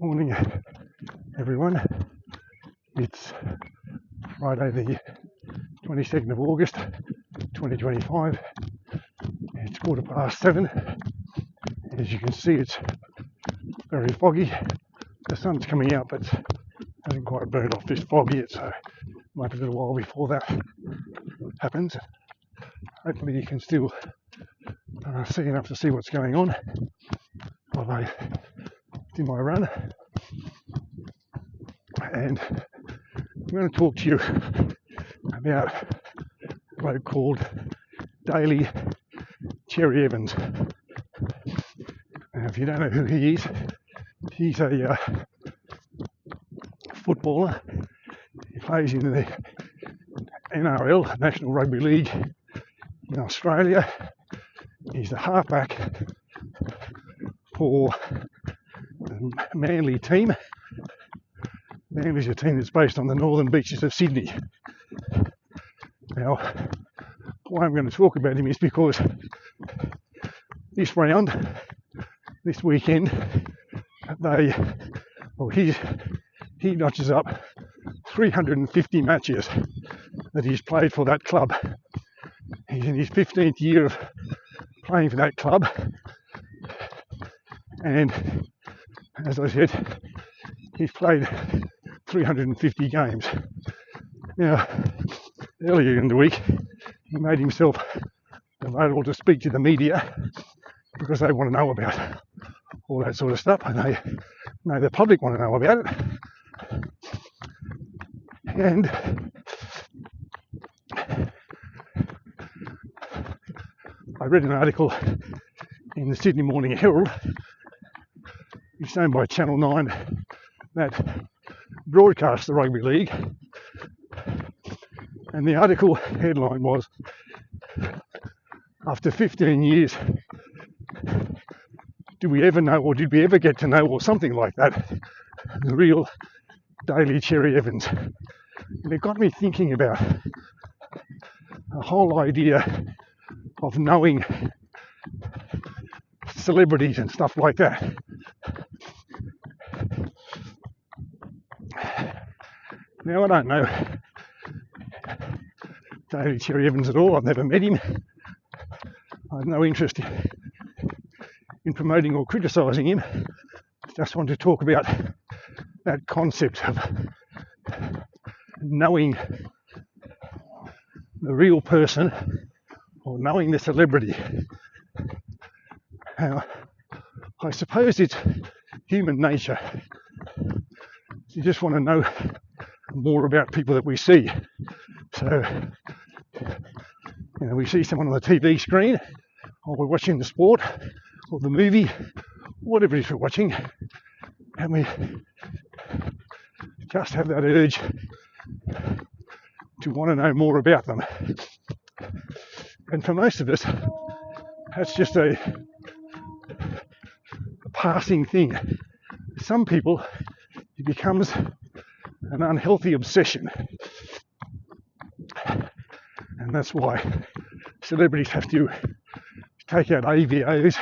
Morning, everyone. It's Friday the 22nd of August 2025. It's 7:15. As you can see, it's very foggy. The sun's coming out, but hasn't quite burned off this fog yet, so it might be a little while before that happens. Hopefully you can still see enough to see what's going on while I do my run. And I'm going to talk to you about a bloke called Daly Cherry-Evans. Now, if you don't know who he is, he's a footballer. He plays in the NRL, National Rugby League in Australia. He's the halfback for the Manly team. Manly's a team that's based on the northern beaches of Sydney. Now, why I'm going to talk about him is because this weekend, he notches up 350 matches that he's played for that club. He's in his 15th year of playing for that club, and as I said, he's played 350 games. Now, earlier in the week, he made himself available to speak to the media because they want to know about all that sort of stuff, and they know the public want to know about it. And I read an article in the Sydney Morning Herald, it's owned by Channel 9, that broadcasts the rugby league, and the article headline was, after 15 years, do we ever know, or did we ever get to know, or something like that, the real Daly Cherry-Evans? And it got me thinking about the whole idea of knowing celebrities and stuff like that. Now, I don't know Daly Cherry-Evans at all. I've never met him. I have no interest in promoting or criticising him. Just want to talk about that concept of knowing the real person or knowing the celebrity. I suppose it's human nature. You just want to know more about people that we see. So, we see someone on the TV screen, or we're watching the sport, or the movie, whatever it is we're watching, and we just have that urge to want to know more about them. And for most of us, that's just a passing thing. Some people, it becomes an unhealthy obsession. And that's why celebrities have to take out AVOs,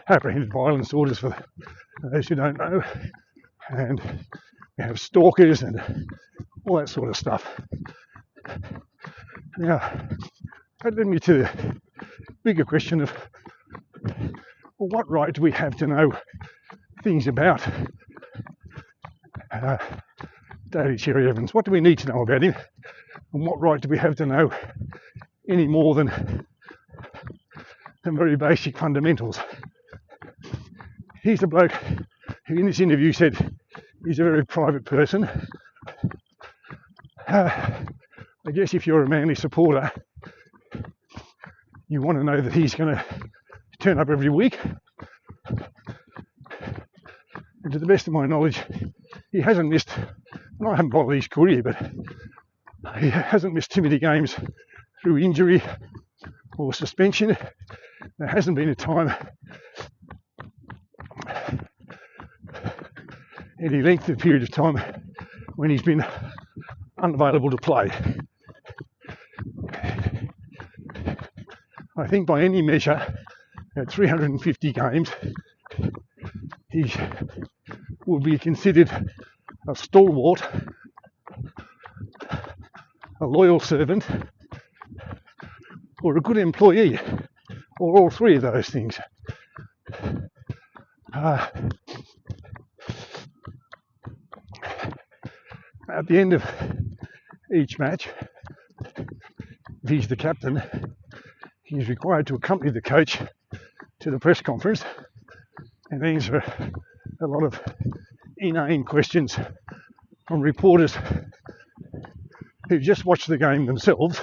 apprehended violence orders for those who don't know, and we have stalkers and all that sort of stuff. Now, that led me to the bigger question of, well, what right do we have to know things about Daly Cherry-Evans? What do we need to know about him? And what right do we have to know any more than some very basic fundamentals? He's a bloke who in this interview said he's a very private person. I guess if you're a Manly supporter, you want to know that he's going to turn up every week. And to the best of my knowledge, he hasn't missed, and I haven't followed his career, but he hasn't missed too many games through injury or suspension. There hasn't been a time, any length of period of time, when he's been unavailable to play. I think by any measure, at 350 games, he will be considered a stalwart, a loyal servant, or a good employee, or all three of those things. At the end of each match, if he's the captain, he's required to accompany the coach to the press conference and answer a lot of inane questions from reporters who just watch the game themselves,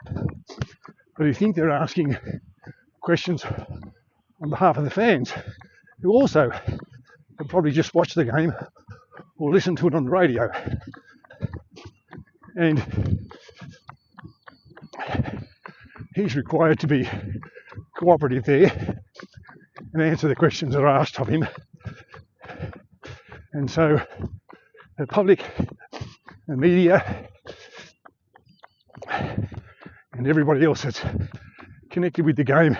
but who think they're asking questions on behalf of the fans, who also have probably just watched the game or listened to it on the radio. And he's required to be cooperative there and answer the questions that are asked of him. And so the public, the media, and everybody else that's connected with the game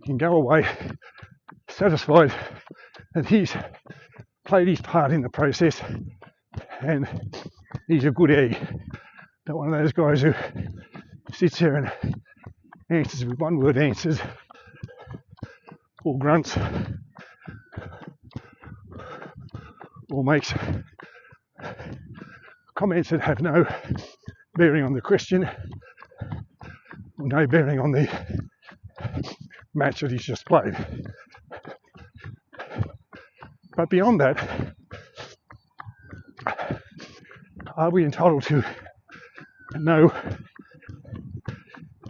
can go away satisfied that he's played his part in the process and he's a good egg. Not one of those guys who sits there and answers with one-word answers or grunts or makes comments that have no bearing on the question or no bearing on the match that he's just played. But beyond that, are we entitled to know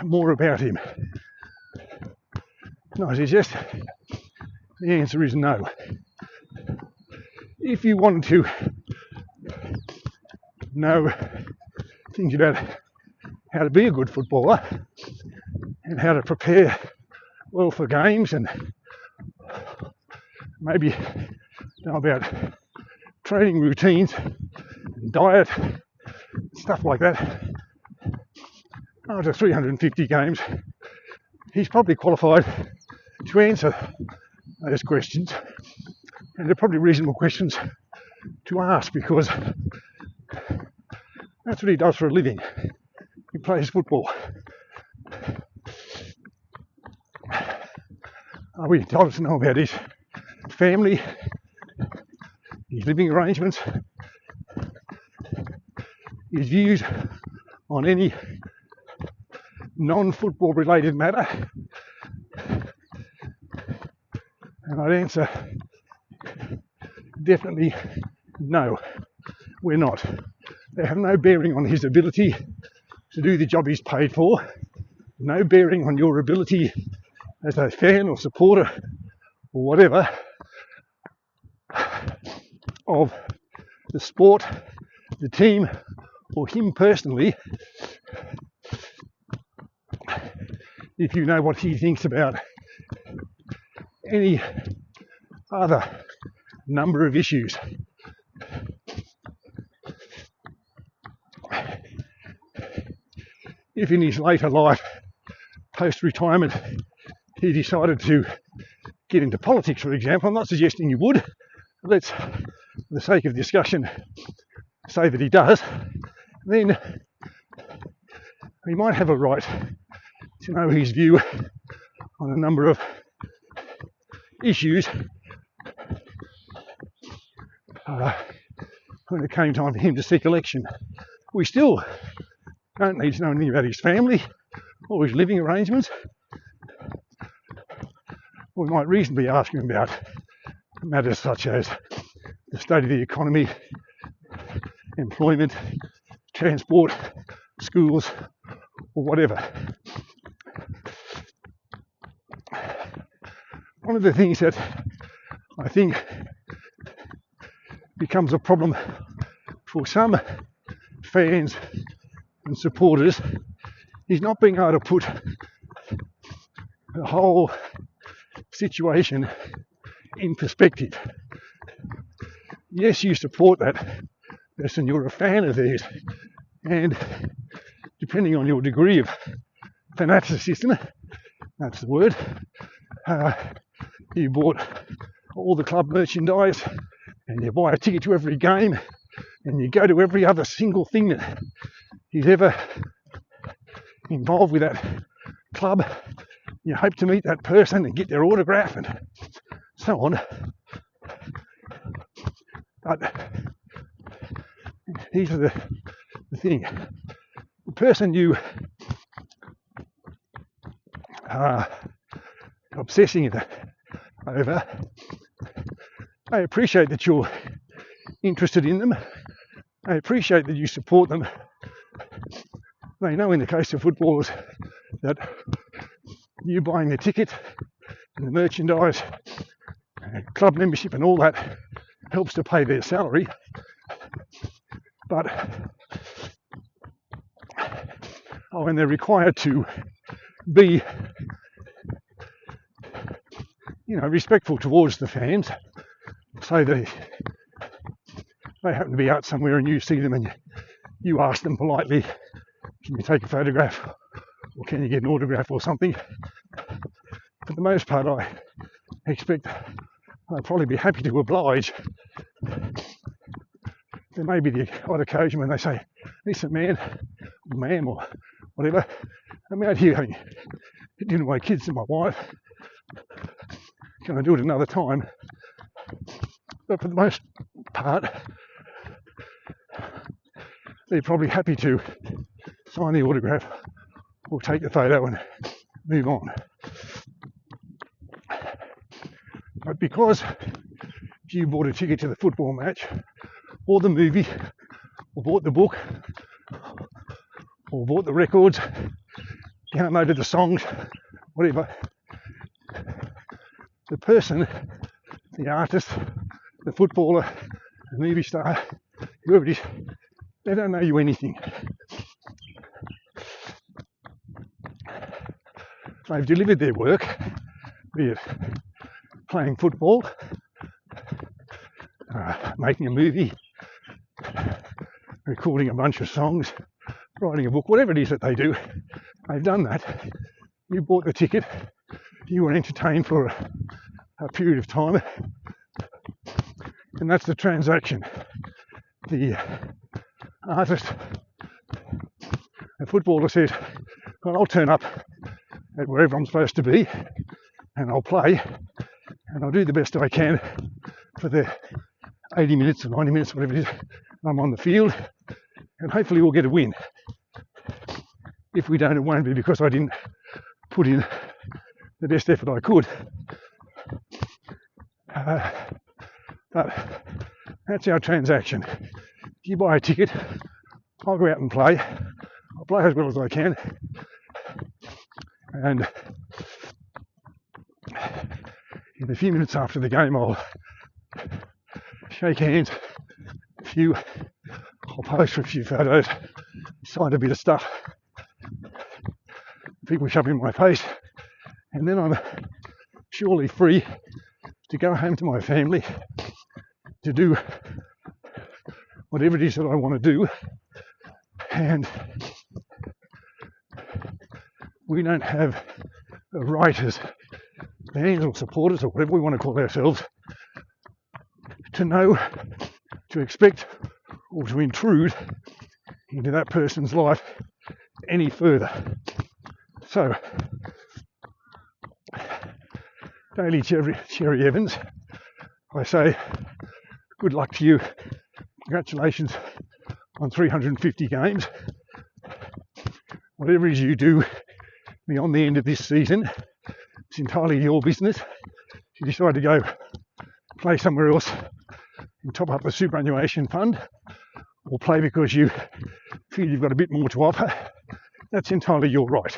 more about him? And I suggest the answer is no. If you wanted to know things about how to be a good footballer and how to prepare well for games and maybe know about training routines and diet, stuff like that, after 350 games, he's probably qualified to answer those questions, and they're probably reasonable questions to ask because that's what he does for a living. He plays football. Are we entitled to know about his family, his living arrangements, his views on any non-football related matter? And I'd answer definitely no, we're not. They have no bearing on his ability to do the job he's paid for, no bearing on your ability as a fan or supporter or whatever of the sport, the team, or him personally, if you know what he thinks about any other number of issues. If in his later life, post-retirement, he decided to get into politics, for example, I'm not suggesting you would, let's, for the sake of discussion, say that he does, then he might have a right to know his view on a number of issues when it came time for him to seek election. We still don't need to know anything about his family or his living arrangements. We might reasonably ask him about matters such as the state of the economy, employment, transport, schools, or whatever. One of the things that I think becomes a problem for some fans and supporters is not being able to put the whole situation in perspective. Yes, you support that person, you're a fan of theirs, and depending on your degree of fanaticism, that's the word, you bought all the club merchandise, and you buy a ticket to every game, and you go to every other single thing that is ever involved with that club. You hope to meet that person and get their autograph and so on. But here's the thing. The person you are obsessing over, I appreciate that you're interested in them. I appreciate that you support them. They know in the case of footballers that you buying the ticket and the merchandise, club membership and all that helps to pay their salary. But when they're required to be, respectful towards the fans, so that they happen to be out somewhere and you see them and you ask them politely, can you take a photograph or can you get an autograph or something? For the most part, I expect I'd probably be happy to oblige. There may be the odd occasion when they say, listen man, or ma'am, or whatever, I'm out here having dinner with my kids and my wife. Can I do it another time? But for the most part, they're probably happy to sign the autograph or take the photo and move on. But because you bought a ticket to the football match or the movie or bought the book or bought the records, downloaded the songs, whatever, the person, the artist, the footballer, the movie star, whoever it is, they don't know you anything. They've delivered their work, be it playing football, making a movie, recording a bunch of songs, writing a book, whatever it is that they do. They've done that. You bought the ticket, you were entertained for a period of time, and that's the transaction. The artist, the footballer says, well, I'll turn up at wherever I'm supposed to be and I'll play and I'll do the best I can for the 80 minutes or 90 minutes, whatever it is, I'm on the field, and hopefully we'll get a win. If we don't, it won't be because I didn't put in the best effort I could. But that's our transaction. You buy a ticket, I'll go out and play. I'll play as well as I can. And in a few minutes after the game, I'll shake hands, I'll pose for a few photos, sign a bit of stuff. People shove in my face, and then I'm surely free to go home to my family, to do whatever it is that I want to do. And we don't have a right as fans or supporters or whatever we want to call ourselves to know, to expect or to intrude into that person's life any further. So, Daly Cherry-Evans, I say good luck to you. Congratulations on 350 games. Whatever it is you do beyond the end of this season, it's entirely your business. If you decide to go play somewhere else and top up the superannuation fund, or play because you feel you've got a bit more to offer, that's entirely your right.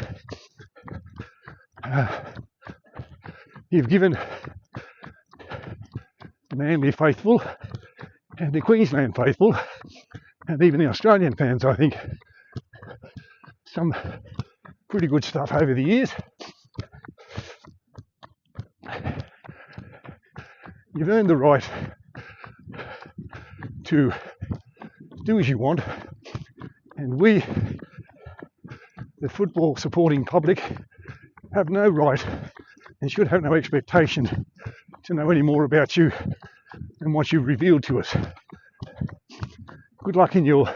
You've given the Manly faithful and the Queensland faithful and even the Australian fans, I think, some pretty good stuff over the years. You've earned the right to do as you want, and we, the football supporting public, have no right and should have no expectation to know any more about you than what you've revealed to us. Good luck in your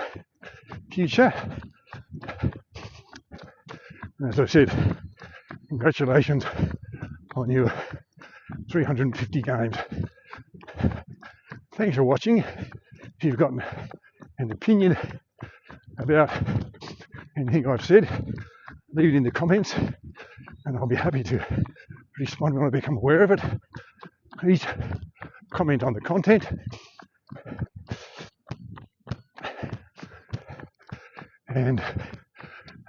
future. As I said, congratulations on your 350 games. Thanks for watching. If you've got an opinion about anything I've said, leave it in the comments and I'll be happy to respond when I become aware of it. Please comment on the content. And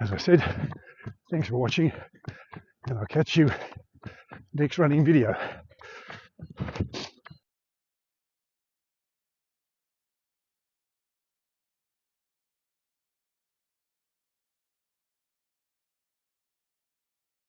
as I said, thanks for watching, and I'll catch you next running video.